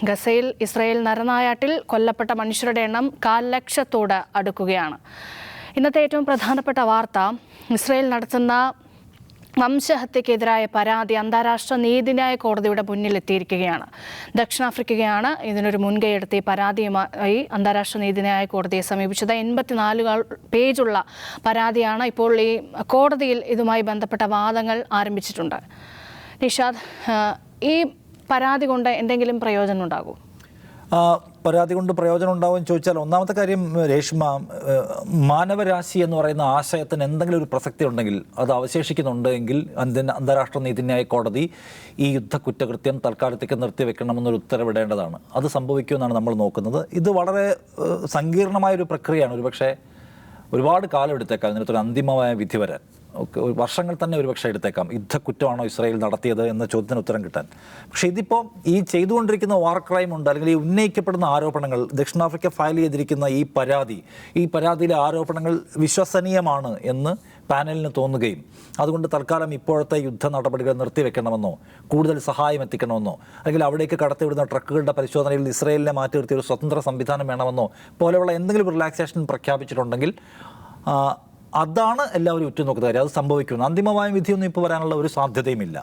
ഗസയിൽ ഇസ്രായേൽ നരനായാട്ടിൽ കൊല്ലപ്പെട്ട മനുഷ്യരുടെ എണ്ണം 1,00,000 അടുക്കുകയാണ്. ഇന്നത്തെ ഏറ്റവും പ്രധാനപ്പെട്ട വാർത്ത, ഇസ്രായേൽ നടത്തുന്ന വംശഹത്യക്കെതിരായ പരാതി അന്താരാഷ്ട്ര നീതിന്യായ കോടതിയുടെ മുന്നിലെത്തിയിരിക്കുകയാണ്. ദക്ഷിണാഫ്രിക്കയാണ് ഇതിനൊരു മുൻകൈയെടുത്ത് ഈ പരാതിയുമായി അന്താരാഷ്ട്ര നീതിന്യായ കോടതിയെ സമീപിച്ചത്. 84 പേജുള്ള പരാതിയാണ്. ഇപ്പോൾ ഈ കോടതിയിൽ ഇതുമായി ബന്ധപ്പെട്ട വാദങ്ങൾ ആരംഭിച്ചിട്ടുണ്ട്. നിഷാദ്, ഈ പരാതി കൊണ്ട് എന്തെങ്കിലും പ്രയോജനം ഉണ്ടാകും? പരാതി കൊണ്ട് പ്രയോജനം ഉണ്ടാവുമെന്ന് ചോദിച്ചാൽ, ഒന്നാമത്തെ കാര്യം രേഷ്മ, മാനവരാശി എന്ന് പറയുന്ന ആശയത്തിന് എന്തെങ്കിലും ഒരു പ്രസക്തി ഉണ്ടെങ്കിൽ അത് അവശേഷിക്കുന്നുണ്ടെങ്കിൽ അന്താരാഷ്ട്ര നീതിന്യായ കോടതി ഈ യുദ്ധക്കുറ്റകൃത്യം തൽക്കാലത്തേക്ക് നിർത്തിവെക്കണമെന്നൊരു ഉത്തരവിടേണ്ടതാണ്. അത് സംഭവിക്കുമെന്നാണ് നമ്മൾ നോക്കുന്നത്. ഇത് വളരെ സങ്കീർണമായൊരു പ്രക്രിയയാണ്. ഒരുപക്ഷെ ഒരുപാട് കാലം എടുത്തേക്കാം ഇതിനകത്തൊരു അന്തിമമായ വിധി വരാൻ. വർഷങ്ങൾ തന്നെ ഒരുപക്ഷെ എടുത്തേക്കാം. യുദ്ധക്കുറ്റമാണോ ഇസ്രായേൽ നടത്തിയത് എന്ന ചോദ്യത്തിന് ഉത്തരം കിട്ടാൻ. പക്ഷേ ഇതിപ്പോൾ ഈ ചെയ്തുകൊണ്ടിരിക്കുന്ന വാർ ക്രൈം ഉണ്ട്, അല്ലെങ്കിൽ ഈ ഉന്നയിക്കപ്പെടുന്ന ആരോപണങ്ങൾ, ദക്ഷിണാഫ്രിക്ക ഫയൽ ചെയ്തിരിക്കുന്ന ഈ പരാതിയിലെ ആരോപണങ്ങൾ വിശ്വസനീയമാണ് എന്ന് പാനലിന് തോന്നുകയും അതുകൊണ്ട് തൽക്കാലം ഇപ്പോഴത്തെ യുദ്ധ നടപടികൾ നിർത്തിവെക്കണമെന്നോ കൂടുതൽ സഹായം എത്തിക്കണമെന്നോ അല്ലെങ്കിൽ അവിടേക്ക് കടത്തിവിടുന്ന ട്രക്കുകളുടെ പരിശോധനയിൽ ഇസ്രായേലിനെ മാറ്റി നിർത്തിയ ഒരു സ്വതന്ത്ര സംവിധാനം വേണമെന്നോ പോലെയുള്ള എന്തെങ്കിലും റിലാക്സേഷൻ പ്രഖ്യാപിച്ചിട്ടുണ്ടെങ്കിൽ അതാണ് എല്ലാവരും ഉറ്റുനോക്കുന്ന കാര്യം. അത് സംഭവിക്കുന്നു. അന്തിമമായ വിധിയൊന്നും ഇപ്പോൾ വരാനുള്ള ഒരു സാധ്യതയുമില്ല.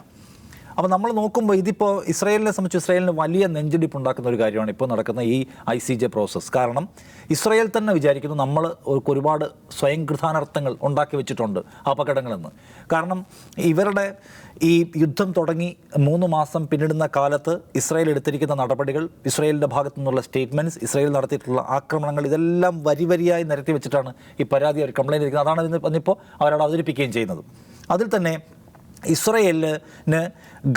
അപ്പോൾ നമ്മൾ നോക്കുമ്പോൾ ഇതിപ്പോൾ ഇസ്രായേലിനെ സംബന്ധിച്ച് ഇസ്രായേലിന് വലിയ നെഞ്ചിടിപ്പ് ഉണ്ടാക്കുന്ന ഒരു കാര്യമാണ് ഇപ്പോൾ നടക്കുന്ന ഈ ICJ പ്രോസസ്സ്. കാരണം ഇസ്രായേൽ തന്നെ വിചാരിക്കുന്നു നമ്മൾ ഒരുപാട് സ്വയംകൃതാനർത്ഥങ്ങൾ ഉണ്ടാക്കി വെച്ചിട്ടുണ്ട്, അപകടങ്ങളെന്ന്. കാരണം ഇവരുടെ ഈ യുദ്ധം തുടങ്ങി 3 മാസം പിന്നിടുന്ന കാലത്ത് ഇസ്രായേൽ എടുത്തിരിക്കുന്ന നടപടികൾ, ഇസ്രായേലിൻ്റെ ഭാഗത്തു നിന്നുള്ള സ്റ്റേറ്റ്മെൻറ്റ്സ്, ഇസ്രായേൽ നടത്തിയിട്ടുള്ള ആക്രമണങ്ങൾ, ഇതെല്ലാം വരിവരിയായി നിരത്തി വെച്ചിട്ടാണ് ഈ പരാതി അവർ കംപ്ലയിൻ്റ് ഇരിക്കുന്നത്. അതാണ് ഇന്നിപ്പോൾ അവരവിടെ അവതരിപ്പിക്കുകയും ചെയ്യുന്നത്. അതിൽ തന്നെ ഇസ്രായേലിന്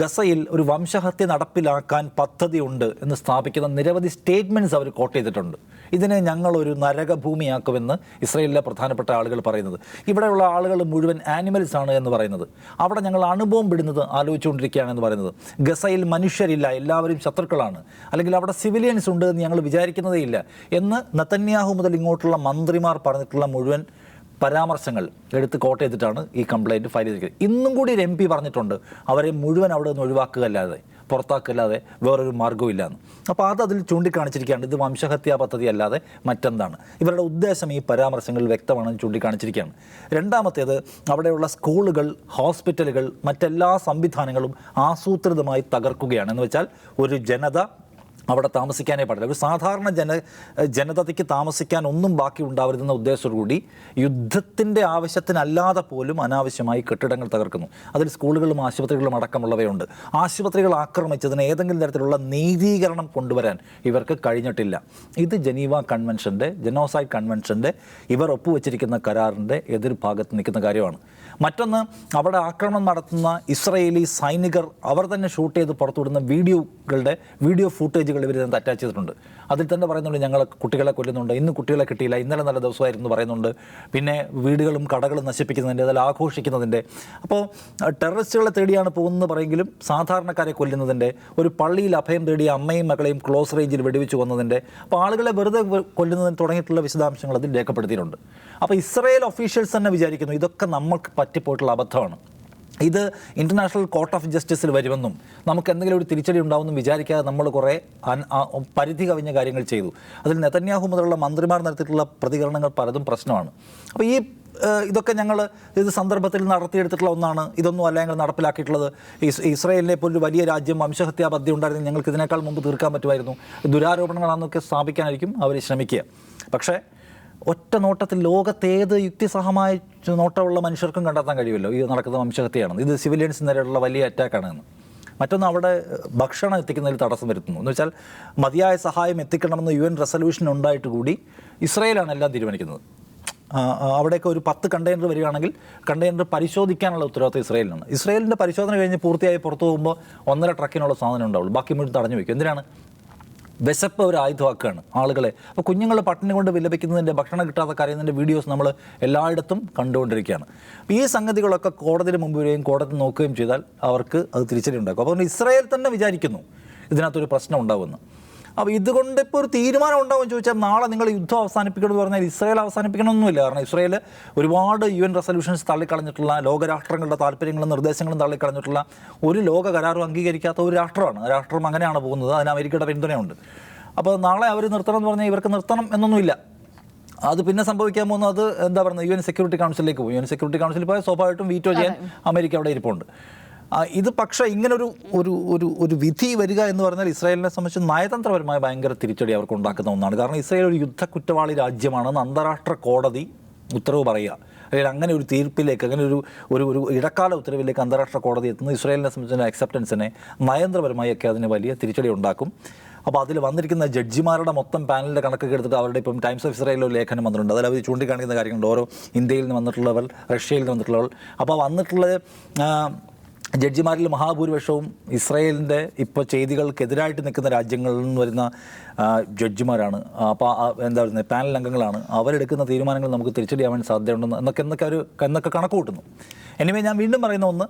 ഗസയിൽ ഒരു വംശഹത്യ നടപ്പിലാക്കാൻ പദ്ധതിയുണ്ട് എന്ന് സ്ഥാപിക്കുന്ന നിരവധി സ്റ്റേറ്റ്മെൻറ്റ്സ് അവർ കോട്ട് ചെയ്തിട്ടുണ്ട്. ഇതിനെ ഞങ്ങളൊരു നരകഭൂമിയാക്കുമെന്ന് ഇസ്രായേലിലെ പ്രധാനപ്പെട്ട ആളുകൾ പറയുന്നത്. ഇവിടെയുള്ള ആളുകൾ മുഴുവൻ ആനിമൽസ് ആണ് എന്ന് പറയുന്നത്. അവിടെ ഞങ്ങൾ അണുബോംബിടുന്നത് ആലോചിച്ചുകൊണ്ടിരിക്കുകയാണെന്ന് പറയുന്നത്. ഗസയിൽ മനുഷ്യരില്ല, എല്ലാവരും ശത്രുക്കളാണ്, അല്ലെങ്കിൽ അവിടെ സിവിലിയൻസ് ഉണ്ട് എന്ന് ഞങ്ങൾ വിചാരിക്കുന്നതേ ഇല്ല എന്ന് നെതന്യാഹു മുതൽ ഇങ്ങോട്ടുള്ള മന്ത്രിമാർ പറഞ്ഞിട്ടുള്ള മുഴുവൻ പരാമർശങ്ങൾ എടുത്ത് കോട്ട് ചെയ്തിട്ടാണ് ഈ കംപ്ലയിൻറ്റ് ഫയൽ ചെയ്തിരിക്കുന്നത്. ഇന്നും കൂടി ഒരു MP പറഞ്ഞിട്ടുണ്ട് അവരെ മുഴുവൻ അവിടെ നിന്ന് ഒഴിവാക്കുകയല്ലാതെ, പുറത്താക്കല്ലാതെ വേറൊരു മാർഗ്ഗമില്ലാന്ന്. അപ്പോൾ അതിൽ ചൂണ്ടിക്കാണിച്ചിരിക്കുകയാണ് ഇത് വംശഹത്യാ പദ്ധതി അല്ലാതെ മറ്റെന്താണ്. ഇവരുടെ ഉദ്ദേശം ഈ പരാമർശങ്ങളിൽ വ്യക്തമാണെന്ന് ചൂണ്ടിക്കാണിച്ചിരിക്കുകയാണ്. രണ്ടാമത്തേത്, അവിടെയുള്ള സ്കൂളുകൾ, ഹോസ്പിറ്റലുകൾ, മറ്റെല്ലാ സംവിധാനങ്ങളും ആസൂത്രിതമായി തകർക്കുകയാണ്. എന്ന് വെച്ചാൽ ഒരു ജനത അവിടെ താമസിക്കാനേ പാടില്ല. ഒരു സാധാരണ ജനതയ്ക്ക് താമസിക്കാൻ ഒന്നും ബാക്കി ഉണ്ടാവരുതെന്ന ഉദ്ദേശത്തോടുകൂടി യുദ്ധത്തിൻ്റെ ആവശ്യത്തിനല്ലാതെ പോലും അനാവശ്യമായി കെട്ടിടങ്ങൾ തകർക്കുന്നു. അതിൽ സ്കൂളുകളും ആശുപത്രികളും അടക്കമുള്ളവയുണ്ട്. ആശുപത്രികൾ ആക്രമിച്ചതിന് ഏതെങ്കിലും തരത്തിലുള്ള നീതീകരണം കൊണ്ടുവരാൻ ഇവർക്ക് കഴിഞ്ഞിട്ടില്ല. ഇത് ജനീവ കൺവെൻഷൻ്റെ, ജനോസൈഡ് കൺവെൻഷൻ്റെ ഇവർ ഒപ്പുവെച്ചിരിക്കുന്ന കരാറിൻ്റെ എതിർഭാഗത്ത് നിൽക്കുന്ന കാര്യമാണ്. മറ്റൊന്ന്, അവിടെ ആക്രമണം നടത്തുന്ന ഇസ്രായേലി സൈനികർ അവർ തന്നെ ഷൂട്ട് ചെയ്ത് പുറത്തുവിടുന്ന വീഡിയോ ഫൂട്ടേജുകൾ ഇവർ ഇതിനകത്ത് അറ്റാച്ച് ചെയ്തിട്ടുണ്ട്. അതിൽ തന്നെ പറയുന്നുണ്ട് ഞങ്ങൾ കുട്ടികളെ കൊല്ലുന്നുണ്ട്, ഇന്ന് കുട്ടികളെ കിട്ടിയില്ല, ഇന്നലെ നല്ല ദിവസമായിരുന്നു പറയുന്നുണ്ട്. പിന്നെ വീടുകളും കടകളും നശിപ്പിക്കുന്നതിൻ്റെ, അതിൽ ആഘോഷിക്കുന്നതിൻ്റെ. അപ്പോൾ ടെററിസ്റ്റുകളെ തേടിയാണ് പോകുന്നത് പറയെങ്കിലും സാധാരണക്കാരെ കൊല്ലുന്നതിൻ്റെ, ഒരു പള്ളിയിൽ അഭയം തേടിയ അമ്മയും മക്കളെയും ക്ലോസ് റേഞ്ചിൽ വെടിവെച്ച് കൊന്നതിൻ്റെ, അപ്പോൾ ആളുകളെ വെറുതെ കൊല്ലുന്നതിന് തുടങ്ങിയിട്ടുള്ള വിശദാംശങ്ങൾ അതിൽ രേഖപ്പെടുത്തിയിട്ടുണ്ട്. അപ്പോൾ ഇസ്രായേൽ ഒഫീഷ്യൽസ് തന്നെ വിചാരിക്കുന്നു ഇതൊക്കെ നമ്മൾക്ക് പറ്റിപ്പോയിട്ടുള്ള അബദ്ധമാണ്, ഇത് ഇൻ്റർനാഷണൽ കോർട്ട് ഓഫ് ജസ്റ്റിസിൽ വരുമെന്നും നമുക്ക് എന്തെങ്കിലും ഒരു തിരിച്ചടി ഉണ്ടാവുമെന്നും വിചാരിക്കാതെ നമ്മൾ കുറേ പരിധി കവിഞ്ഞ കാര്യങ്ങൾ ചെയ്തു. അതിൽ നെതന്യാഹു മുതലുള്ള മന്ത്രിമാർ നടത്തിയിട്ടുള്ള പ്രതികരണങ്ങൾ പലതും പ്രശ്നമാണ്. അപ്പോൾ ഇതൊക്കെ ഇത് സന്ദർഭത്തിൽ നടത്തിയെടുത്തിട്ടുള്ള ഒന്നാണ്, ഇതൊന്നും അല്ല ഞങ്ങൾ നടപ്പിലാക്കിയിട്ടുള്ളത്. ഇസ്രായേലിനെ ഇപ്പോൾ ഒരു വലിയ രാജ്യം വംശഹത്യാ പദ്ധതി ഉണ്ടായിരുന്നെങ്കിൽ ഞങ്ങൾക്ക് ഇതിനേക്കാൾ മുമ്പ് തീർക്കാൻ പറ്റുമായിരുന്നു. ദുരാരോപണങ്ങളാണെന്നൊക്കെ സ്ഥാപിക്കാനായിരിക്കും അവർ ശ്രമിക്കുക. പക്ഷേ ഒറ്റ നോട്ടത്തിൽ ലോകത്തേത് യുക്തിസഹമായ നോട്ടമുള്ള മനുഷ്യർക്കും കണ്ടെത്താൻ കഴിയുമല്ലോ ഇത് നടക്കുന്ന വംശഹത്യയാണ്, ഇത് സിവിലിയൻസ് നേരെയുള്ള വലിയ അറ്റാക്കാണെന്ന്. മറ്റൊന്ന്, അവിടെ ഭക്ഷണം എത്തിക്കുന്നതിൽ തടസ്സം വരുത്തുന്നു. എന്ന് വെച്ചാൽ മതിയായ സഹായം എത്തിക്കണമെന്ന് UN റെസൊല്യൂഷൻ ഉണ്ടായിട്ട് കൂടി ഇസ്രായേലാണ് എല്ലാം തീരുമാനിക്കുന്നത്. അവിടെയൊക്കെ ഒരു 10 കണ്ടെയ്നർ വരികയാണെങ്കിൽ കണ്ടെയ്നർ പരിശോധിക്കാനുള്ള ഉത്തരവാദിത്വം ഇസ്രായേലിനാണ്. ഇസ്രായേലിൻ്റെ പരിശോധന കഴിഞ്ഞ് പൂർത്തിയായി പുറത്തു പോകുമ്പോൾ 1.5 ട്രക്കിനുള്ള സാധനം ഉണ്ടാവുള്ളൂ, ബാക്കി മുഴുവൻ തടഞ്ഞു വയ്ക്കും. എന്തിനാണ്? വിശപ്പ് ഒരു ആയുധമാക്കുകയാണ് ആളുകളെ. അപ്പോൾ കുഞ്ഞുങ്ങൾ പട്ടിണി കൊണ്ട് വിലപിക്കുന്നതിൻ്റെ, ഭക്ഷണം കിട്ടാതെ കരയുന്നതിൻ്റെ വീഡിയോസ് നമ്മൾ എല്ലായിടത്തും കണ്ടുകൊണ്ടിരിക്കുകയാണ്. ഈ സംഗതികളൊക്കെ കോടതിയുടെ മുമ്പ് വരികയും കോടതി നോക്കുകയും ചെയ്താൽ അവർക്ക് അത് തിരിച്ചടി ഉണ്ടാക്കും. അപ്പോൾ ഇസ്രായേൽ തന്നെ വിചാരിക്കുന്നു ഇതിനകത്തൊരു പ്രശ്നം ഉണ്ടാവുമെന്ന്. അപ്പോൾ ഇതുകൊണ്ട് ഇപ്പോൾ ഒരു തീരുമാനം ഉണ്ടാവുമെന്ന് ചോദിച്ചാൽ നാളെ നിങ്ങൾ യുദ്ധം അവസാനിപ്പിക്കണം എന്ന് പറഞ്ഞാൽ ഇസ്രായേൽ അവസാനിപ്പിക്കണമെന്നില്ല. കാരണം ഇസ്രായേൽ ഒരുപാട് UN റെസൊല്യൂഷൻസ് തള്ളിക്കളഞ്ഞിട്ടുള്ള, ലോകരാഷ്ട്രങ്ങളുടെ താല്പര്യങ്ങളും നിർദ്ദേശങ്ങളും തള്ളിക്കളഞ്ഞിട്ടുള്ള, ഒരു ലോക കരാറും അംഗീകരിക്കാത്ത ഒരു രാഷ്ട്രമാണ്. ആ രാഷ്ട്രം അങ്ങനെയാണ് പോകുന്നത്. അതിന് അമേരിക്കയുടെ പിന്തുണയുണ്ട്. അപ്പോൾ നാളെ അവർ നിർത്തണം എന്ന് പറഞ്ഞാൽ ഇവർക്ക് നിർത്തണം എന്നൊന്നുമില്ല. അത് പിന്നെ സംഭവിക്കാൻ പോകുന്നത് അത് എന്താ പറയുന്നത്, UN സെക്യൂരിറ്റി കൗൺസിലേക്ക് പോകും. UN സെക്യൂരിറ്റി കൗൺസിലിൽ പോയാൽ സ്വാഭാവികമായിട്ടും വീറ്റോ ചെയ്യാൻ അമേരിക്ക അവിടെ ഇരിപ്പുണ്ട്. ഇത് പക്ഷേ ഇങ്ങനൊരു ഒരു ഒരു ഒരു വിധി വരിക എന്ന് പറഞ്ഞാൽ ഇസ്രായേലിനെ സംബന്ധിച്ച് നയതന്ത്രപരമായ ഭയങ്കര തിരിച്ചടി അവർക്ക് ഉണ്ടാക്കുന്ന ഒന്നാണ്. കാരണം ഇസ്രായേൽ ഒരു യുദ്ധ കുറ്റവാളി രാജ്യമാണെന്ന് അന്താരാഷ്ട്ര കോടതി ഉത്തരവ് പറയുക, അല്ലെങ്കിൽ അങ്ങനെ ഒരു തീർപ്പിലേക്ക്, അങ്ങനെ ഒരു ഒരു ഒരു ഇടക്കാല ഉത്തരവിലേക്ക് അന്താരാഷ്ട്ര കോടതി എത്തുന്നത് ഇസ്രായേലിനെ സംബന്ധിച്ച അക്സെപ്റ്റൻസിനെ നയതന്ത്രപരമായൊക്കെ അതിന് വലിയ തിരിച്ചടി ഉണ്ടാക്കും. അപ്പോൾ അതിൽ വന്നിരിക്കുന്ന ജഡ്ജിമാരുടെ മൊത്തം പാനലിൻ്റെ കണക്കൊക്കെ എടുത്തിട്ട് അവരുടെ ഇപ്പം ടൈംസ് ഓഫ് ഇസ്രായേലിൽ ഒരു ലേഖനം വന്നിട്ടുണ്ട്. അതിൽ അവർ ചൂണ്ടിക്കാണിക്കുന്ന കാര്യങ്ങളുണ്ട്. ഓരോ ഇന്ത്യയിൽ നിന്ന് വന്നിട്ടുള്ളവർ, റഷ്യയിൽ നിന്ന് വന്നിട്ടുള്ളവർ. അപ്പോൾ വന്നിട്ടുള്ള ജഡ്ജിമാരിൽ മഹാഭൂരിപക്ഷവും ഇസ്രായേലിൻ്റെ ഇപ്പോൾ ചെയ്തികൾക്കെതിരായിട്ട് നിൽക്കുന്ന രാജ്യങ്ങളിൽ നിന്ന് വരുന്ന ജഡ്ജിമാരാണ്. അപ്പോൾ എന്താ പറയുന്നത്, പാനൽ അംഗങ്ങളാണ്. അവരെടുക്കുന്ന തീരുമാനങ്ങൾ നമുക്ക് തിരിച്ചടിയാവാൻ സാധ്യതയുണ്ടെന്ന് എന്നൊക്കെ കണക്ക് കൂട്ടുന്നു. എനിവേ, ഞാൻ വീണ്ടും പറയുന്ന ഒന്ന്,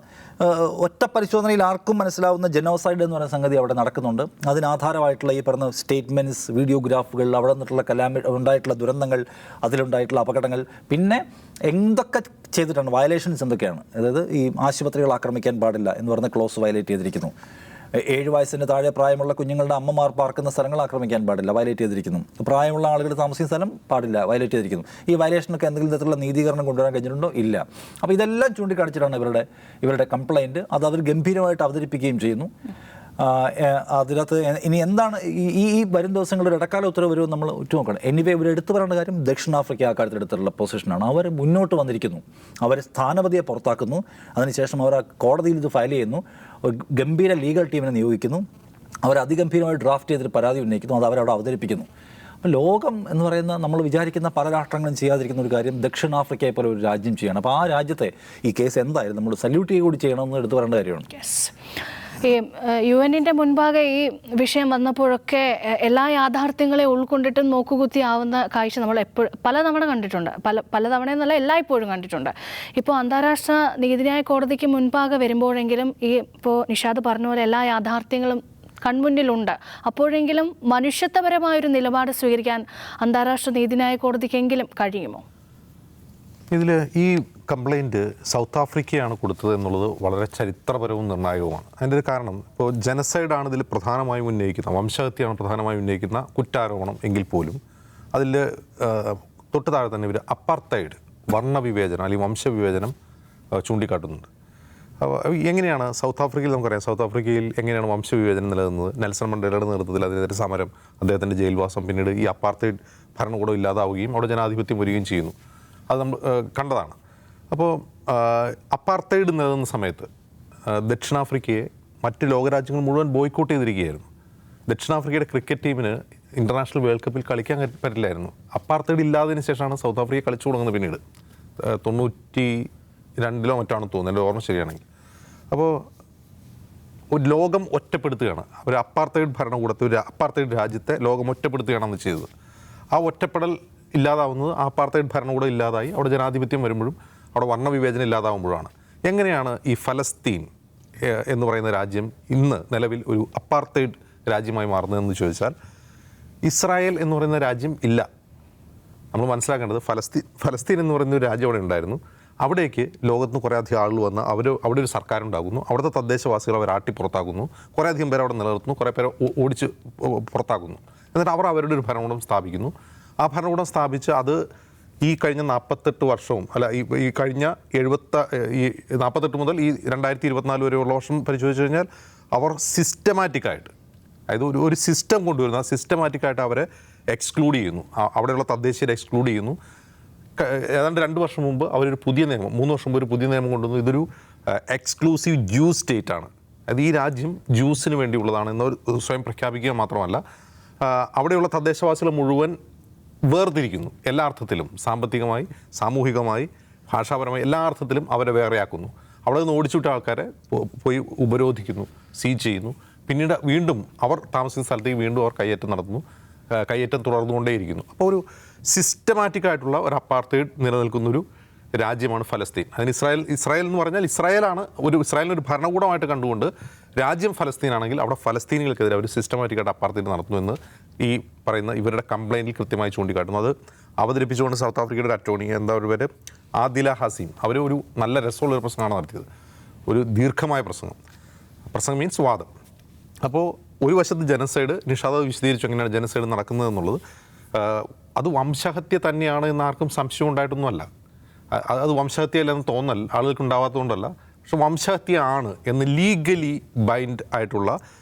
ഒറ്റ പരിശോധനയിൽ ആർക്കും മനസ്സിലാവുന്ന ജനോസൈഡ് എന്ന് പറയുന്ന സംഗതി അവിടെ നടക്കുന്നുണ്ട്. അതിനാധാരമായിട്ടുള്ള ഈ പറഞ്ഞ സ്റ്റേറ്റ്മെൻറ്റ്സ്, വീഡിയോഗ്രാഫുകൾ, അവിടെ നിന്നിട്ടുള്ള ഉണ്ടായിട്ടുള്ള ദുരന്തങ്ങൾ, അതിലുണ്ടായിട്ടുള്ള അപകടങ്ങൾ, പിന്നെ എന്തൊക്കെ ചെയ്തിട്ടാണ്, വയലേഷൻസ് എന്തൊക്കെയാണ്. അതായത് ഈ ആശുപത്രികൾ ആക്രമിക്കാൻ പാടില്ല എന്ന് പറഞ്ഞ ക്ലോസ് വയലേറ്റ് ചെയ്തിരിക്കുന്നു. 7 വയസ്സിന് താഴെ പ്രായമുള്ള കുഞ്ഞുങ്ങളുടെ അമ്മമാർ പാർക്കുന്ന സ്ഥലങ്ങൾ ആക്രമിക്കാൻ പാടില്ല, വയലേറ്റ് ചെയ്തിരിക്കുന്നു. പ്രായമുള്ള ആളുകൾ താമസിക്കുന്ന സ്ഥലം പാടില്ല, വയലേറ്റ് ചെയ്തിരിക്കുന്നു. ഈ വയലേഷനൊക്കെ എന്തെങ്കിലും തരത്തിലുള്ള നീതീകരണം കൊണ്ടുവരാൻ കഴിഞ്ഞിട്ടുണ്ടോ? ഇല്ല. അപ്പോൾ ഇതെല്ലാം ചൂണ്ടിക്കാണിച്ചിട്ടാണ് ഇവരുടെ കംപ്ലയിൻറ്റ്. അത് അവർ ഗംഭീരമായിട്ട് അവതരിപ്പിക്കുകയും ചെയ്യുന്നു. അതിനകത്ത് ഇനി എന്താണ് ഈ വരും ദിവസങ്ങളിൽ ഇടക്കാല ഉത്തരവ് വരുമെന്ന് നമ്മൾ ഉറ്റുനോക്കണം. എനിവേ, ഇവർ എടുത്തു പറയേണ്ട കാര്യം ദക്ഷിണാഫ്രിക്ക ആ കാര്യത്തിൽ എടുത്തിട്ടുള്ള പൊസിഷനാണ്. അവർ മുന്നോട്ട് വന്നിരിക്കുന്നു, അവർ സ്ഥാനപതിയെ പുറത്താക്കുന്നു, അതിനുശേഷം അവർ ആ കോടതിയിൽ ഇത് ഫയൽ ചെയ്യുന്നു, ഒരു ഗംഭീര ലീഗൽ ടീമിനെ നിയോഗിക്കുന്നു, അവർ അതിഗംഭീരമായി ഡ്രാഫ്റ്റ് ചെയ്തിട്ട് പരാതി ഉന്നയിക്കുന്നു, അത് അവരവിടെ അവതരിപ്പിക്കുന്നു. അപ്പോൾ ലോകം എന്ന് പറയുന്ന, നമ്മൾ വിചാരിക്കുന്ന പല രാഷ്ട്രങ്ങളും ചെയ്യാതിരിക്കുന്ന ഒരു കാര്യം ദക്ഷിണാഫ്രിക്കയെ പോലെ ഒരു രാജ്യം ചെയ്യണം. അപ്പോൾ ആ രാജ്യത്തെ ഈ കേസ് എന്തായാലും നമ്മൾ സല്യൂട്ട് ചെയ്യുക കൂടി ചെയ്യണമെന്ന് എടുത്തു പറയേണ്ട കാര്യമാണ്. ഈ UN-ന്റെ മുൻപാകെ ഈ വിഷയം വന്നപ്പോഴൊക്കെ എല്ലാ യാഥാർത്ഥ്യങ്ങളെ ഉൾക്കൊണ്ടിട്ടും നോക്കുകുത്തിയാവുന്ന കാഴ്ച നമ്മൾ പലതവണ കണ്ടിട്ടുണ്ട്. പലതവണയെന്നല്ല, എല്ലായ്പ്പോഴും കണ്ടിട്ടുണ്ട്. ഇപ്പോൾ അന്താരാഷ്ട്ര നീതിന്യായ കോടതിക്ക് മുൻപാകെ വരുമ്പോഴെങ്കിലും ഇപ്പോൾ നിഷാദ് പറഞ്ഞ പോലെ എല്ലാ യാഥാർത്ഥ്യങ്ങളും കൺമുന്നിലുണ്ട്. അപ്പോഴെങ്കിലും മനുഷ്യത്വപരമായൊരു നിലപാട് സ്വീകരിക്കാൻ അന്താരാഷ്ട്ര നീതിന്യായ കോടതിക്കെങ്കിലും കഴിയുമോ? ഇതിൽ ഈ കംപ്ലയിൻറ്റ് സൗത്ത് ആഫ്രിക്കയാണ് കൊടുത്തത് എന്നുള്ളത് വളരെ ചരിത്രപരവും നിർണായകവുമാണ്. അതിൻ്റെ ഒരു കാരണം, ഇപ്പോൾ ജനസൈഡാണ് ഇതിൽ പ്രധാനമായും ഉന്നയിക്കുന്ന, വംശഹത്യയാണ് പ്രധാനമായും ഉന്നയിക്കുന്ന കുറ്റാരോപണം എങ്കിൽ പോലും അതിൽ തൊട്ട് താഴെ തന്നെ ഇവർ അപ്പാർത്തൈഡ്, വർണ്ണവിവേചനം അല്ലെങ്കിൽ വംശവിവേചനം ചൂണ്ടിക്കാട്ടുന്നുണ്ട്. അപ്പോൾ എങ്ങനെയാണ് സൗത്ത് ആഫ്രിക്കയിൽ, നമുക്കറിയാം സൗത്ത് ആഫ്രിക്കയിൽ എങ്ങനെയാണ് വംശവിവേചനം നിലനിന്നത്. നെൽസൺ മണ്ടേലയുടെ നേതൃത്വത്തിൽ അതിനെതിരെ സമരം, അദ്ദേഹത്തിൻ്റെ ജയിൽവാസം, പിന്നീട് ഈ അപ്പാർത്തൈഡ് ഭരണകൂടം ഇല്ലാതാവുകയും അവിടെ ജനാധിപത്യം വരികയും ചെയ്യുന്നു. അത് നമ്മൾ കണ്ടതാണ്. അപ്പോൾ അപ്പാർത്തൈഡ് നിലനിന്ന സമയത്ത് ദക്ഷിണാഫ്രിക്കയെ മറ്റ് ലോകരാജ്യങ്ങൾ മുഴുവൻ ബോയ്ക്കോട്ട് ചെയ്തിരിക്കുകയായിരുന്നു. ദക്ഷിണാഫ്രിക്കയുടെ ക്രിക്കറ്റ് ടീമിന് ഇൻ്റർനാഷണൽ വേൾഡ് കപ്പിൽ കളിക്കാൻ പറ്റില്ലായിരുന്നു. അപ്പാർത്തൈഡ് ഇല്ലാത്തതിന് ശേഷമാണ് സൗത്ത് ആഫ്രിക്ക കളിച്ചു തുടങ്ങുന്നത്. പിന്നീട് 92 മറ്റാണെന്ന് തോന്നുന്നു, എൻ്റെ ഓർമ്മ ശരിയാണെങ്കിൽ. അപ്പോൾ ഒരു ലോകം ഒറ്റപ്പെടുത്തുകയാണ്, ഒരു അപ്പാർത്തൈഡ് ഭരണകൂടത്തെ, ഒരു അപ്പാർത്തൈഡ് രാജ്യത്തെ ലോകം ഒറ്റപ്പെടുത്തുകയാണ് അന്ന് ചെയ്തത്. ആ ഒറ്റപ്പെടൽ ഇല്ലാതാവുന്നത് ആ അപ്പാർത്തൈഡ് ഭരണകൂടം ഇല്ലാതായി അവിടെ ജനാധിപത്യം വരുമ്പോഴും അവിടെ വർണ്ണവിവേചനം ഇല്ലാതാവുമ്പോഴാണ്. എങ്ങനെയാണ് ഈ ഫലസ്തീൻ എന്ന് പറയുന്ന രാജ്യം ഇന്ന് നിലവിൽ ഒരു അപ്പാർത്തൈഡ് രാജ്യമായി മാറുന്നതെന്ന് ചോദിച്ചാൽ, ഇസ്രായേൽ എന്ന് പറയുന്ന രാജ്യം ഇല്ല. നമ്മൾ മനസ്സിലാക്കേണ്ടത് ഫലസ്തീൻ എന്ന് പറയുന്ന ഒരു രാജ്യം അവിടെ ഉണ്ടായിരുന്നു. അവിടേക്ക് ലോകത്ത് നിന്ന് കുറേ അധികം ആളുകൾ വന്ന് അവിടെ ഒരു സർക്കാരുണ്ടാകുന്നു, അവിടുത്തെ തദ്ദേശവാസികൾ അവർ ആട്ടി പുറത്താക്കുന്നു, കുറേ അധികം പേര് അവിടെ നിലനിർത്തുന്നു, കുറേ പേരെ ഓടിച്ച് പുറത്താക്കുന്നു. എന്നിട്ട് അവർ അവരുടെ ഒരു ഭരണകൂടം സ്ഥാപിക്കുന്നു. ആ ഭരണകൂടം സ്ഥാപിച്ച് അത് ഈ കഴിഞ്ഞ 48 വർഷവും അല്ല ഈ കഴിഞ്ഞ 48 മുതൽ ഈ 2024 വരെയുള്ള വർഷം പരിശോധിച്ച് കഴിഞ്ഞാൽ അവർ സിസ്റ്റമാറ്റിക്കായിട്ട്, അതായത് ഒരു സിസ്റ്റം കൊണ്ടുവരുന്നു. ആ സിസ്റ്റമാറ്റിക്കായിട്ട് അവരെ എക്സ്ക്ലൂഡ് ചെയ്യുന്നു, അവിടെയുള്ള തദ്ദേശീയരെ എക്സ്ക്ലൂഡ് ചെയ്യുന്നു. ഏതാണ്ട് 2 വർഷം മുമ്പ് അവരൊരു പുതിയ നിയമം, 3 വർഷം മുമ്പ് ഒരു പുതിയ നിയമം കൊണ്ടുവന്നു. ഇതൊരു എക്സ്ക്ലൂസീവ് ജ്യൂസ് സ്റ്റേറ്റ് ആണ്. അതായത് ഈ രാജ്യം ജ്യൂസിന് വേണ്ടിയുള്ളതാണ് എന്നവർ സ്വയം പ്രഖ്യാപിക്കുക മാത്രമല്ല, അവിടെയുള്ള തദ്ദേശവാസികൾ മുഴുവൻ വേർതിരിക്കുന്നു. എല്ലാ അർത്ഥത്തിലും, സാമ്പത്തികമായി, സാമൂഹികമായി, ഭാഷാപരമായി എല്ലാ അർത്ഥത്തിലും അവരെ വേറെയാക്കുന്നു. അവിടെ നിന്ന് ഓടിച്ചുവിട്ട ആൾക്കാരെ പോയി ഉപരോധിക്കുന്നു, സീസ് ചെയ്യുന്നു. പിന്നീട് വീണ്ടും അവർ താമസിക്കുന്ന സ്ഥലത്തേക്ക് വീണ്ടും അവർ കയ്യേറ്റം തുടർന്നുകൊണ്ടേയിരിക്കുന്നു. അപ്പോൾ ഒരു സിസ്റ്റമാറ്റിക്കായിട്ടുള്ള ഒരു അപ്പാർത്തൈഡ് നിലനിൽക്കുന്നൊരു രാജ്യമാണ് ഫലസ്തീൻ. അതിന് ഇസ്രായേൽ എന്ന് പറഞ്ഞാൽ ഇസ്രായേലിനൊരു ഭരണകൂടമായിട്ട് കണ്ടുകൊണ്ട് രാജ്യം ഫലസ്തീനാണെങ്കിൽ അവിടെ ഫലസ്തീനികൾക്കെതിരെ അവർ സിസ്റ്റമാറ്റിക്കായിട്ട് അപ്പാർത്തൈഡ് നടത്തുമെന്ന് ഈ പറയുന്ന ഇവരുടെ കംപ്ലയിൻറ്റിൽ കൃത്യമായി ചൂണ്ടിക്കാട്ടുന്നു. അത് അവതരിപ്പിച്ചുകൊണ്ട് സൗത്ത് ആഫ്രിക്കയുടെ ഒരു അറ്റോർണി ഒരു പേര് ആദില ഹസീം അവർ ഒരു നല്ല രസമുള്ളൊരു പ്രസംഗമാണ് നടത്തിയത്. ഒരു ദീർഘമായ പ്രസംഗം മീൻസ് വാദം. അപ്പോൾ ഒരു വശത്ത് ജനസൈഡ്, നിഷാദ് വിശദീകരിച്ചു എങ്ങനെയാണ് ജനസൈഡ് നടക്കുന്നത് എന്നുള്ളത്. അത് വംശഹത്യ തന്നെയാണ് എന്ന് ആർക്കും സംശയം ഉണ്ടായിട്ടൊന്നുമല്ല. അത് വംശഹത്യയല്ലെന്ന് തോന്നൽ ആളുകൾക്ക് ഉണ്ടാവാത്തതുകൊണ്ടല്ല, പക്ഷെ വംശഹത്യ ആണ് എന്ന് ലീഗലി ബൈൻഡ് ആയിട്ടുള്ള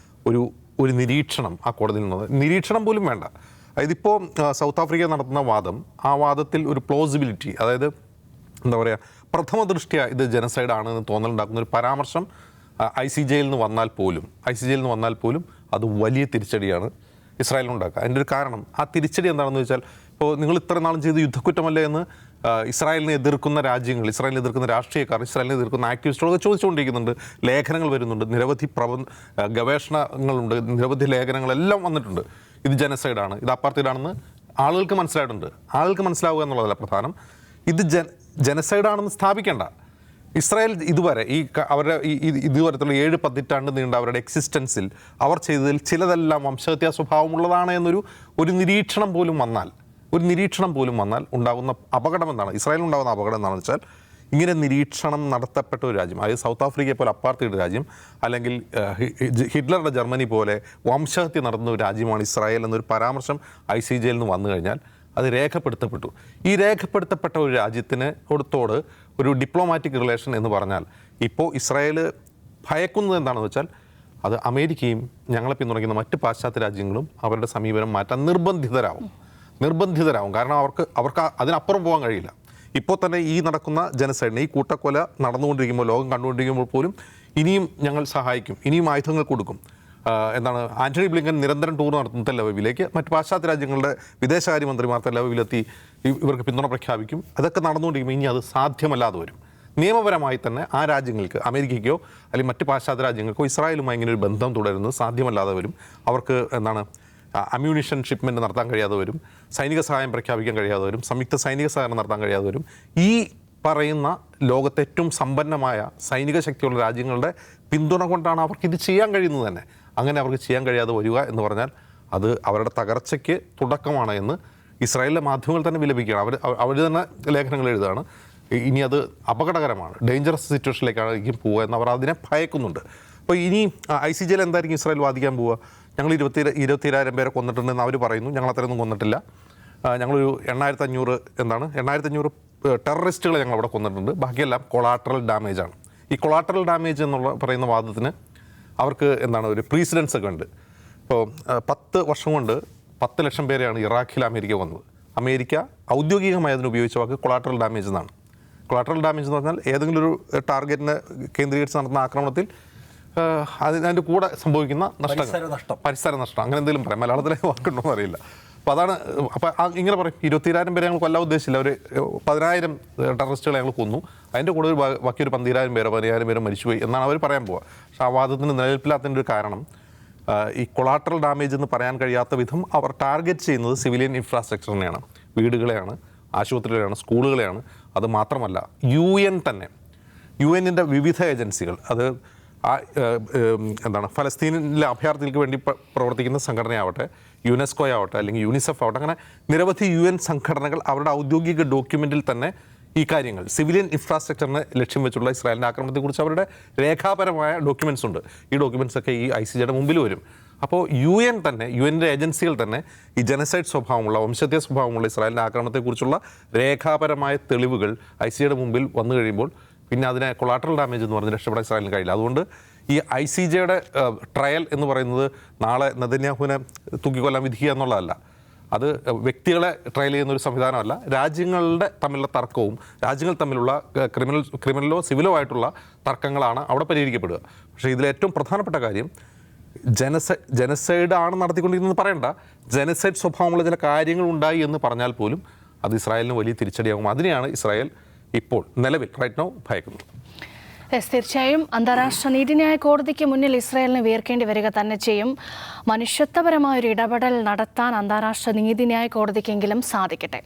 ഒരു നിരീക്ഷണം ആ കോടതിയിൽ നിന്നത്. നിരീക്ഷണം പോലും വേണ്ട. അതായത് ഇപ്പോൾ സൗത്ത് ആഫ്രിക്ക നടത്തുന്ന വാദം, ആ വാദത്തിൽ ഒരു പ്ലോസിബിലിറ്റി, അതായത് എന്താ പറയുക, പ്രഥമ ദൃഷ്ട്യാ ഇത് ജനസൈഡ് ആണെന്ന് തോന്നലുണ്ടാക്കുന്ന ഒരു പരാമർശം ICJയിൽ നിന്ന് വന്നാൽ പോലും അത് വലിയ തിരിച്ചടിയാണ് ഇസ്രായേലിനുണ്ടാക്കുക. അതിൻ്റെ ഒരു കാരണം, ആ തിരിച്ചടി എന്താണെന്ന് വെച്ചാൽ, ഇപ്പോൾ നിങ്ങൾ ഇത്ര നാളും ചെയ്ത് യുദ്ധക്കുറ്റമല്ലേ എന്ന് ഇസ്രായേലിനെ എതിർക്കുന്ന രാജ്യങ്ങൾ, ഇസ്രായേലിനെ എതിർക്കുന്ന രാഷ്ട്രീയക്കാർ, ഇസ്രായേലിനെ എതിർക്കുന്ന ആക്ടിവിസ്റ്റുകളൊക്കെ ചോദിച്ചുകൊണ്ടിരിക്കുന്നുണ്ട്. ലേഖനങ്ങൾ വരുന്നുണ്ട്, നിരവധി ഗവേഷണങ്ങളുണ്ട്, നിരവധി ലേഖനങ്ങളെല്ലാം വന്നിട്ടുണ്ട്. ഇത് ജനസൈഡാണ്, ഇത് അപ്പാർത്തൈഡാണെന്ന് ആളുകൾക്ക് മനസ്സിലായിട്ടുണ്ട്. ആളുകൾക്ക് മനസ്സിലാവുക എന്നുള്ളതല്ല പ്രധാനം, ഇത് ജനസൈഡാണെന്ന് സ്ഥാപിക്കേണ്ട. ഇസ്രായേൽ ഇതുവരെ അവരുടെ ഇതുവരത്തുള്ള 7 പതിറ്റാണ്ട് നീണ്ട അവരുടെ എക്സിസ്റ്റൻസിൽ അവർ ചെയ്തതിൽ ചിലതെല്ലാം വംശഹത്യാ സ്വഭാവമുള്ളതാണ് ഒരു നിരീക്ഷണം പോലും വന്നാൽ ഉണ്ടാകുന്ന അപകടം എന്താണ്, ഇസ്രായേലിൽ ഉണ്ടാകുന്ന അപകടം എന്താണെന്ന് വെച്ചാൽ, ഇങ്ങനെ നിരീക്ഷണം നടത്തപ്പെട്ട ഒരു രാജ്യം, അതായത് സൗത്ത് ആഫ്രിക്കയെ പോലെ അപ്പാർത്തൈഡ് രാജ്യം, അല്ലെങ്കിൽ ഹിറ്റ്ലറുടെ ജർമ്മനി പോലെ വംശഹത്യ നടത്തുന്ന ഒരു രാജ്യമാണ് ഇസ്രായേൽ എന്നൊരു പരാമർശം ICJയിൽ നിന്ന് വന്നു കഴിഞ്ഞാൽ അത് രേഖപ്പെടുത്തപ്പെട്ടു. ഈ രേഖപ്പെടുത്തപ്പെട്ട ഒരു രാജ്യത്തോട് ഒരു ഡിപ്ലോമാറ്റിക് റിലേഷൻ എന്ന് പറഞ്ഞാൽ, ഇപ്പോൾ ഇസ്രായേൽ ഭയക്കുന്നത് എന്താണെന്ന് വെച്ചാൽ, അത് അമേരിക്കയും ഞങ്ങളെ പിന്തുണയ്ക്കുന്ന മറ്റ് പാശ്ചാത്യ രാജ്യങ്ങളും അവരുടെ സമീപനം മാറ്റാൻ നിർബന്ധിതരാകും. കാരണം അവർക്ക് അതിനപ്പുറം പോകാൻ കഴിയില്ല. ഇപ്പോൾ തന്നെ ഈ നടക്കുന്ന ജനസൈഡിനെ, ഈ കൂട്ടക്കൊല നടന്നുകൊണ്ടിരിക്കുമ്പോൾ, ലോകം കണ്ടുകൊണ്ടിരിക്കുമ്പോൾ പോലും ഇനിയും ഞങ്ങൾ സഹായിക്കും, ഇനിയും ആയുധങ്ങൾ കൊടുക്കും. ആന്റണി ബ്ലിങ്കൻ നിരന്തരം ടൂർ നടത്തുന്ന തെല്ലവീവിലേക്ക്, മറ്റ് പാശ്ചാത്യ രാജ്യങ്ങളുടെ വിദേശകാര്യമന്ത്രിമാർ തെല്ലവീവിലെത്തി ഇവർക്ക് പിന്തുണ പ്രഖ്യാപിക്കും. അതൊക്കെ നടന്നുകൊണ്ടിരിക്കുമ്പോൾ ഇനി അത് സാധ്യമല്ലാതെ വരും. നിയമപരമായി തന്നെ ആ രാജ്യങ്ങൾക്ക്, അമേരിക്കയ്ക്കോ അല്ലെങ്കിൽ മറ്റ് പാശ്ചാത്യ രാജ്യങ്ങൾക്കോ ഇസ്രായേലുമായി ഇങ്ങനെ ഒരു ബന്ധം തുടരുന്നത് സാധ്യമല്ലാതെ വരും. അവർക്ക് അമ്യൂണിഷൻ ഷിപ്മെൻറ്റ് നടത്താൻ കഴിയാതെ വരും, സൈനിക സഹായം പ്രഖ്യാപിക്കാൻ കഴിയാതെ വരും, സംയുക്ത സൈനിക സഹകരണം നടത്താൻ കഴിയാതെ വരും. ഈ പറയുന്ന ലോകത്തെ ഏറ്റവും സമ്പന്നമായ സൈനിക ശക്തിയുള്ള രാജ്യങ്ങളുടെ പിന്തുണ കൊണ്ടാണ് അവർക്ക് ഇത് ചെയ്യാൻ കഴിയുന്നത് തന്നെ. അങ്ങനെ അവർക്ക് ചെയ്യാൻ കഴിയാതെ വരിക എന്ന് പറഞ്ഞാൽ അത് അവരുടെ തകർച്ചയ്ക്ക് തുടക്കമാണ് എന്ന് ഇസ്രായേലിലെ മാധ്യമങ്ങൾ തന്നെ വിലപിക്കുകയാണ്. അവർ തന്നെ ലേഖനങ്ങൾ എഴുതുകയാണ്. ഇനി അത് അപകടകരമാണ്, ഡേഞ്ചറസ് സിറ്റുവേഷനിലേക്കായിരിക്കും പോവുക എന്ന് അവർ അതിനെ ഭയക്കുന്നുണ്ട്. അപ്പോൾ ഇനി ICJയിൽ എന്തായിരിക്കും ഇസ്രായേൽ വാദിക്കാൻ പോവുക? ഞങ്ങൾ 20,000 പേരെ കൊന്നിട്ടുണ്ടെന്ന് അവർ പറയുന്നു. ഞങ്ങൾ അത്രയൊന്നും കൊന്നിട്ടില്ല. ഞങ്ങളൊരു 8,500 ടെററിസ്റ്റുകളെ ഞങ്ങൾ അവിടെ കൊന്നിട്ടുണ്ട്. ബാക്കിയെല്ലാം കൊളാട്രൽ ഡാമേജാണ്. ഈ കൊളാട്രൽ ഡാമേജ് എന്നുള്ള പറയുന്ന വാദത്തിന് അവർക്ക് ഒരു പ്രീസിഡൻസ് ഒക്കെ ഉണ്ട്. ഇപ്പോൾ 10 വർഷം കൊണ്ട് 10 ലക്ഷം പേരെയാണ് ഇറാഖിൽ അമേരിക്ക വന്നത്. അമേരിക്ക ഔദ്യോഗികമായി അതിന് ഉപയോഗിച്ച വാക്ക് കൊളാട്രൽ ഡാമേജ് എന്നാണ്. കൊളാട്രൽ ഡാമേജ് എന്ന് പറഞ്ഞാൽ ഏതെങ്കിലും ഒരു ടാർഗറ്റിനെ കേന്ദ്രീകരിച്ച് നടത്തുന്ന ആക്രമണത്തിൽ അതിൻ്റെ കൂടെ സംഭവിക്കുന്ന പരിസര നഷ്ടം, അങ്ങനെ എന്തെങ്കിലും പറയാം. മലയാളത്തിലെ വാക്കുണ്ടോ എന്ന് അറിയില്ല. അപ്പോൾ അതാണ്. അപ്പോൾ ഇങ്ങനെ പറയും, 20,000 പേരെ ഞങ്ങൾ കൊല്ലാൻ ഉദ്ദേശിച്ചില്ല, ഒരു 10,000 ടെററിസ്റ്റുകളെ ഞങ്ങൾ കൊന്നു, അതിൻ്റെ കൂടെ ബാക്കി ഒരു 12,000 പേരോ 15,000 പേരോ മരിച്ചുപോയി എന്നാണ് അവർ പറയാൻ പോവുക. പക്ഷേ ആ വാദത്തിന് നിലനിൽപ്പില്ലാത്തതിൻ്റെ ഒരു കാരണം, ഈ കൊളാട്രൽ ഡാമേജ് എന്ന് പറയാൻ കഴിയാത്ത വിധം അവർ ടാർഗറ്റ് ചെയ്യുന്നത് സിവിലിയൻ ഇൻഫ്രാസ്ട്രക്ചറിനെയാണ്, വീടുകളെയാണ്, ആശുപത്രികളെയാണ്, സ്കൂളുകളെയാണ്. അത് മാത്രമല്ല UN-ൻ്റെ വിവിധ ഏജൻസികൾ, അത് ഫലസ്തീനിലെ അഭയാർത്ഥികൾക്ക് വേണ്ടി പ്രവർത്തിക്കുന്ന സംഘടനയാവട്ടെ, UNESCO ആവട്ടെ, അല്ലെങ്കിൽ യൂണിസെഫ് ആവട്ടെ, അങ്ങനെ നിരവധി UN സംഘടനകൾ അവരുടെ ഔദ്യോഗിക ഡോക്യുമെൻറ്റിൽ തന്നെ ഈ കാര്യങ്ങൾ, സിവിലിയൻ ഇൻഫ്രാസ്ട്രക്ചറിനെ ലക്ഷ്യം വെച്ചുള്ള ഇസ്രായേലിൻ്റെ ആക്രമണത്തെക്കുറിച്ച് അവരുടെ രേഖാപരമായ ഡോക്യുമെൻറ്റ്സ് ഉണ്ട്. ഈ ഡോക്യുമെൻറ്റ്സൊക്കെ ഈ ICJയുടെ മുമ്പിൽ വരും. അപ്പോൾ UN-ൻ്റെ ഏജൻസികൾ തന്നെ ഈ ജനസൈഡ് സ്വഭാവമുള്ള, വംശഹത്യ സ്വഭാവമുള്ള ഇസ്രായേലിൻ്റെ ആക്രമണത്തെക്കുറിച്ചുള്ള രേഖാപരമായ തെളിവുകൾ ICJയുടെ മുമ്പിൽ വന്നു കഴിയുമ്പോൾ പിന്നെ അതിനെ കൊളാട്രൽ ഡാമേജ് എന്ന് പറഞ്ഞ് രക്ഷപ്പെടാൻ ഇസ്രായേലിന് കഴിയില്ല. അതുകൊണ്ട് ഈ ICJയുടെ ട്രയൽ എന്ന് പറയുന്നത് നാളെ നെതന്യാഹുവിനെ തൂക്കിക്കൊല്ലാൻ വിധിക്കുക എന്നുള്ളതല്ല. അത് വ്യക്തികളെ ട്രയൽ ചെയ്യുന്ന ഒരു സംവിധാനമല്ല. രാജ്യങ്ങളുടെ തമ്മിലുള്ള തർക്കവും രാജ്യങ്ങൾ തമ്മിലുള്ള ക്രിമിനലോ സിവിലോ ആയിട്ടുള്ള തർക്കങ്ങളാണ് അവിടെ പരിഹരിക്കപ്പെടുക. പക്ഷേ ഇതിലേറ്റവും പ്രധാനപ്പെട്ട കാര്യം, ജനസൈഡ് ആണ് നടത്തിക്കൊണ്ടിരിക്കുന്നത് പറയണ്ട, ജനസൈഡ് സ്വഭാവമുള്ള ചില കാര്യങ്ങൾ ഉണ്ടായി എന്ന് പറഞ്ഞാൽ പോലും അത് ഇസ്രായേലിന് വലിയ തിരിച്ചടിയാകും. അതിനെയാണ് ഇസ്രായേൽ ഇപ്പോൾ നിലവിൽ ഭയക്കുന്നത്. തീർച്ചയായും അന്താരാഷ്ട്ര നീതിന്യായ കോടതിക്ക് മുന്നിൽ ഇസ്രായേലിന് വീർക്കേണ്ടി വരിക തന്നെ ചെയ്യും. മനുഷ്യത്വപരമായ ഒരു ഇടപെടൽ നടത്താൻ അന്താരാഷ്ട്ര നീതിന്യായ കോടതിക്കെങ്കിലും സാധിക്കട്ടെ.